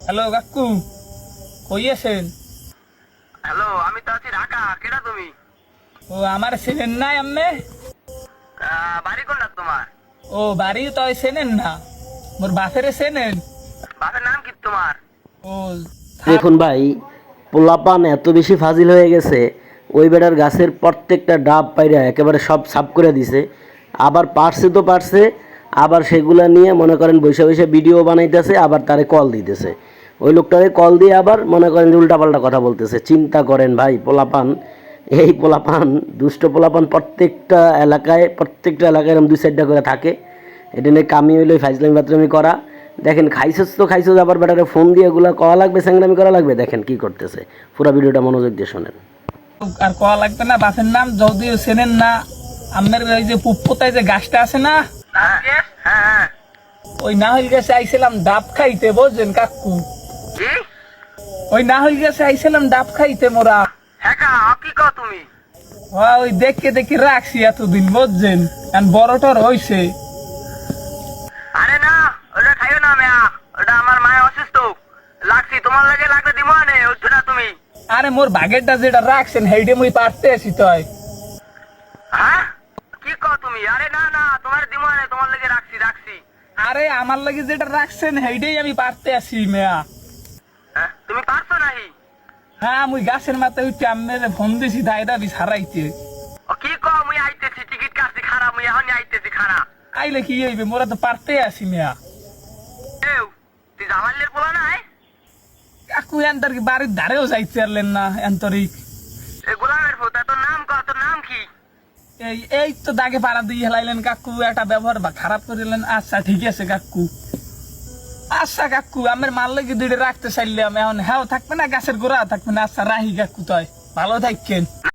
Hello কাকু, কই আছেন? হ্যালো, আমি তো আছি ঢাকা। কেডা তুমি? ও আমার চেনেন নাই আম্মে? বাড়ি কোনটা তোমার? ও বাড়ি তো চেনেন না, মোর বাপেরে চেনেন? বাপের নাম কি তোমার? ও দেখুন ভাই, পোলাপান এত বেশি ফাজিল হয়ে গেছে, ওই বেড়ার গাছের প্রত্যেকটা ডাব পাইরা একেবারে সব সাফ করে দিছে। আবার পারছে তো পারছে, আবার সেগুলা নিয়ে মনে করেন বসে বসে ভিডিও বানাইতেছে, আবার তারে কল দিতেছে। ওই লোকটারে কল দিয়ে আবার মনে করেন যে উল্টাপাল্টা কথা বলতেছে। চিন্তা করেন ভাই, পোলাপান, এই পোলাপান, দুষ্ট পোলাপান প্রত্যেকটা এলাকায় এরকম 2-4টা করে থাকে। এটা নিয়ে কামি হইলো ফাইজলামি বাতলামি করা। দেখেন খাইছস তো খাইছস, আবার বেটারে ফোন দিয়ে এগুলো কওয়া লাগবে, স্যাংরামি করা লাগবে। দেখেন কি করতেছে, পুরো ভিডিওটা মনোযোগ দিয়ে শোনেন। আর কয়া লাগবে না, বাপের নাম যদিও চেনেন না। আম্মের ওই যে পুপ্পতায় যে গাছটা আছে না, হ্যাঁ। ওই নাহল গাছে আইছিলাম ডাব খাইতে, বুঝছেন কাকু? কি? ওই নাহল গাছে আইছিলাম ডাব খাইতে মোরা। হ্যাঁ কা, কি কও তুমি? ওই দেখে রাখছি এতদিন, বুঝছেন? কারণ বড়টার হইছে। আরে না, ওটা খাইও না মেয়া। ওটা আমার মায়ের অসুস্থ লাগছি, তোমার লাগে লাগলে দিব না, ওইতো না তুমি। আরে মোর বাগেরটা যেটা রাখছেন হেইডে মুই পারতে আছি তয়। হ্যাঁ, কি কও তুমি? আরে না না, তোমার দিব না, তোমার লাগে রাখছি। আরে আমার লাগে যেটা রাখছেন হেইডেই আমি পারতে আছি মেয়া। হ্যাঁ, তুমি পারছো নাহি? হ্যাঁ, মুই গাছের মাথায় উঠে আম্মের ফোন দিছি দায়দা বি সারাইতে। ও কি কও? মুই আইতেছি, টিকিট কাটছি, খারাপ। মুই এখনই আইতেছি, খারাপ। আইলে কি হইবে, মোরা তো পারতে আছি মেয়া। এও, তুই জামাইলের পোলা নাই? কাকু এন্তর কি বাড়ির ধারেও যাইতে পারলেন না এন্তরিক। এ গোলামের ফোতা, তোর নাম কও, তোর নাম কি? এই তো দাগে পাড়া দিয়ে হেলাইলেন কাকু, একটা ব্যবহার বা খারাপ করিলেন। আচ্ছা ঠিক আছে কাকু, আচ্ছা কাকু, আমার মাল লাগি দুইটা রাখতে চাইলাম, এখন হ্যাঁ থাকবে না, গাছের গোড়া থাকবে না। আচ্ছা রাহি কাকু, তয় ভালো থাকেন।